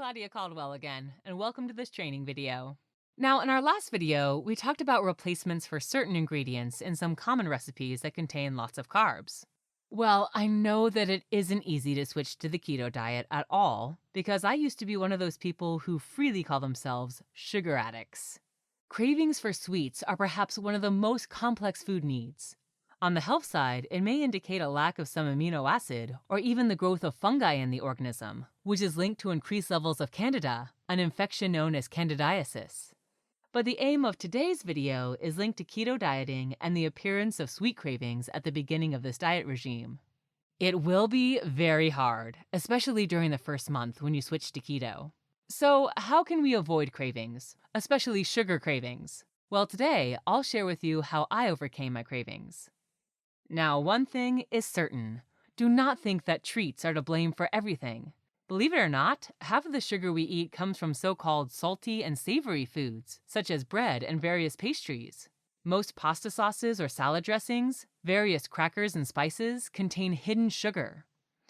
Claudia Caldwell again, and welcome to this training video. Now, in our last video, we talked about replacements for certain ingredients in some common recipes that contain lots of carbs. Well, I know that it isn't easy to switch to the keto diet at all, because I used to be one of those people who freely call themselves sugar addicts. Cravings for sweets are perhaps one of the most complex food needs. On the health side, it may indicate a lack of some amino acid or even the growth of fungi in the organism, which is linked to increased levels of candida, an infection known as candidiasis. But the aim of today's video is linked to keto dieting and the appearance of sweet cravings at the beginning of this diet regime. It will be very hard, especially during the first month when you switch to keto. So, how can we avoid cravings, especially sugar cravings? Well, today I'll share with you how I overcame my cravings. Now, one thing is certain. Do not think that treats are to blame for everything. Believe it or not, half of the sugar we eat comes from so-called salty and savory foods, such as bread and various pastries. Most pasta sauces or salad dressings, various crackers and spices contain hidden sugar.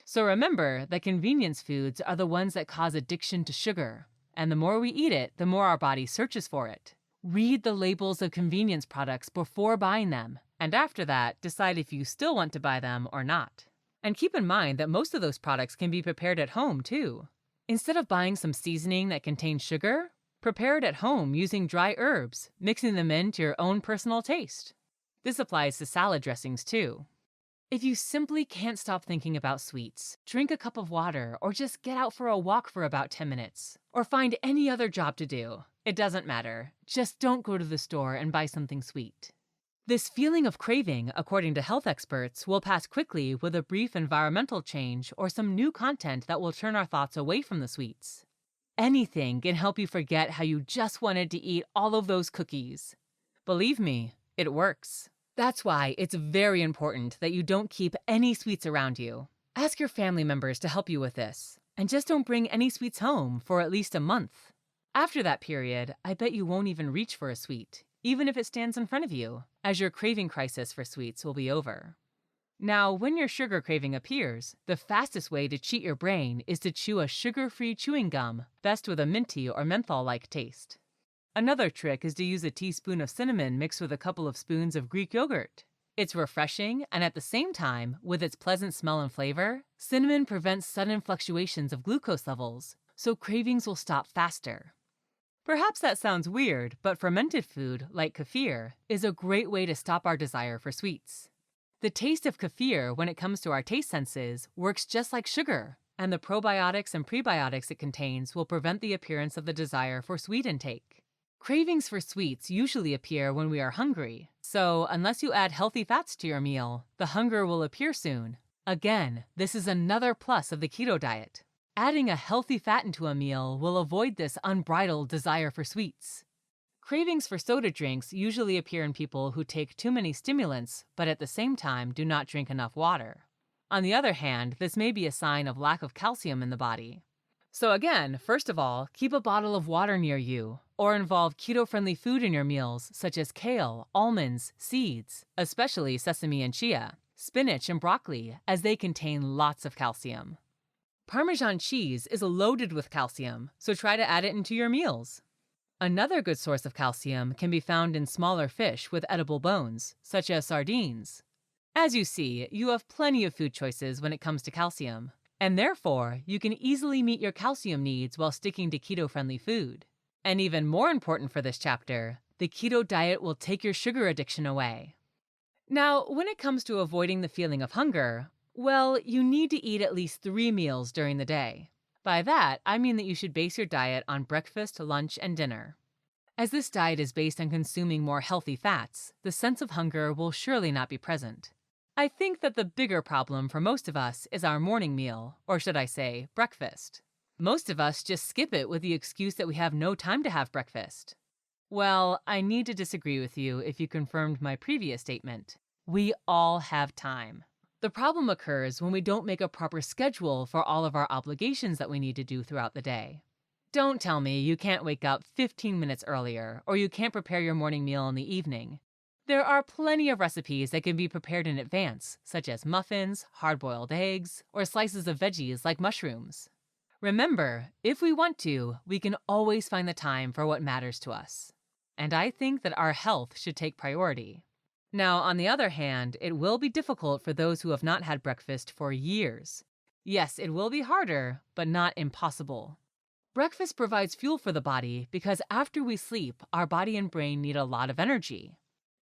So remember that convenience foods are the ones that cause addiction to sugar, and the more we eat it, the more our body searches for it. Read the labels of convenience products before buying them, and after that, decide if you still want to buy them or not. And keep in mind that most of those products can be prepared at home, too. Instead of buying some seasoning that contains sugar, prepare it at home using dry herbs, mixing them in to your own personal taste. This applies to salad dressings, too. If you simply can't stop thinking about sweets, drink a cup of water or just get out for a walk for about 10 minutes. Or find any other job to do. It doesn't matter. Just don't go to the store and buy something sweet. This feeling of craving, according to health experts, will pass quickly with a brief environmental change or some new content that will turn our thoughts away from the sweets. Anything can help you forget how you just wanted to eat all of those cookies. Believe me, it works. That's why it's very important that you don't keep any sweets around you. Ask your family members to help you with this, and just don't bring any sweets home for at least a month. After that period, I bet you won't even reach for a sweet, even if it stands in front of you, as your craving crisis for sweets will be over. Now, when your sugar craving appears, the fastest way to cheat your brain is to chew a sugar-free chewing gum, best with a minty or menthol-like taste. Another trick is to use a teaspoon of cinnamon mixed with a couple of spoons of Greek yogurt. It's refreshing, and at the same time, with its pleasant smell and flavor, cinnamon prevents sudden fluctuations of glucose levels, so cravings will stop faster. Perhaps that sounds weird, but fermented food, like kefir, is a great way to stop our desire for sweets. The taste of kefir, when it comes to our taste senses, works just like sugar, and the probiotics and prebiotics it contains will prevent the appearance of the desire for sweet intake. Cravings for sweets usually appear when we are hungry, so unless you add healthy fats to your meal, the hunger will appear soon. Again, this is another plus of the keto diet. Adding a healthy fat into a meal will avoid this unbridled desire for sweets. Cravings for soda drinks usually appear in people who take too many stimulants, but at the same time do not drink enough water. On the other hand, this may be a sign of lack of calcium in the body. So again, first of all, keep a bottle of water near you, or involve keto-friendly food in your meals such as kale, almonds, seeds, especially sesame and chia, spinach and broccoli, as they contain lots of calcium. Parmesan cheese is loaded with calcium, so try to add it into your meals. Another good source of calcium can be found in smaller fish with edible bones, such as sardines. As you see, you have plenty of food choices when it comes to calcium, and therefore, you can easily meet your calcium needs while sticking to keto-friendly food. And even more important for this chapter, the keto diet will take your sugar addiction away. Now, when it comes to avoiding the feeling of hunger, well, you need to eat at least 3 meals during the day. By that, I mean that you should base your diet on breakfast, lunch, and dinner. As this diet is based on consuming more healthy fats, the sense of hunger will surely not be present. I think that the bigger problem for most of us is our morning meal, or should I say, breakfast. Most of us just skip it with the excuse that we have no time to have breakfast. Well, I need to disagree with you if you confirmed my previous statement. We all have time. The problem occurs when we don't make a proper schedule for all of our obligations that we need to do throughout the day. Don't tell me you can't wake up 15 minutes earlier, or you can't prepare your morning meal in the evening. There are plenty of recipes that can be prepared in advance, such as muffins, hard-boiled eggs, or slices of veggies like mushrooms. Remember, if we want to, we can always find the time for what matters to us. And I think that our health should take priority. Now, on the other hand, it will be difficult for those who have not had breakfast for years. Yes, it will be harder, but not impossible. Breakfast provides fuel for the body because after we sleep, our body and brain need a lot of energy.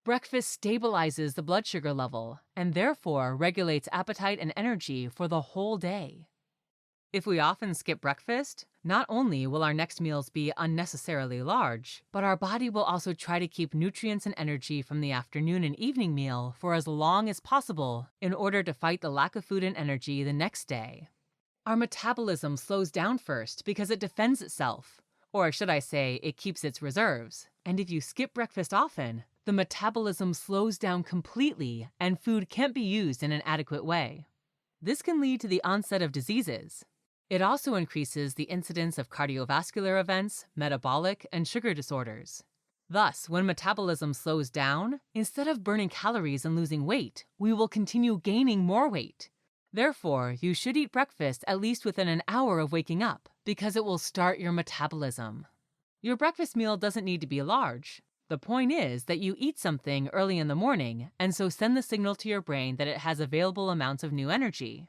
Breakfast stabilizes the blood sugar level and therefore regulates appetite and energy for the whole day. If we often skip breakfast, not only will our next meals be unnecessarily large, but our body will also try to keep nutrients and energy from the afternoon and evening meal for as long as possible in order to fight the lack of food and energy the next day. Our metabolism slows down first because it defends itself, or should I say, it keeps its reserves. And if you skip breakfast often, the metabolism slows down completely and food can't be used in an adequate way. This can lead to the onset of diseases. It also increases the incidence of cardiovascular events, metabolic, and sugar disorders. Thus, when metabolism slows down, instead of burning calories and losing weight, we will continue gaining more weight. Therefore, you should eat breakfast at least within an hour of waking up, because it will start your metabolism. Your breakfast meal doesn't need to be large. The point is that you eat something early in the morning, and so send the signal to your brain that it has available amounts of new energy.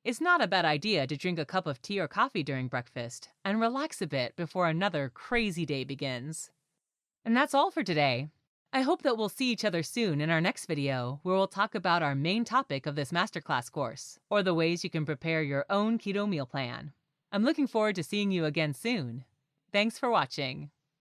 It's not a bad idea to drink a cup of tea or coffee during breakfast and relax a bit before another crazy day begins. And that's all for today. I hope that we'll see each other soon in our next video, where we'll talk about our main topic of this masterclass course, or the ways you can prepare your own keto meal plan. I'm looking forward to seeing you again soon. Thanks for watching.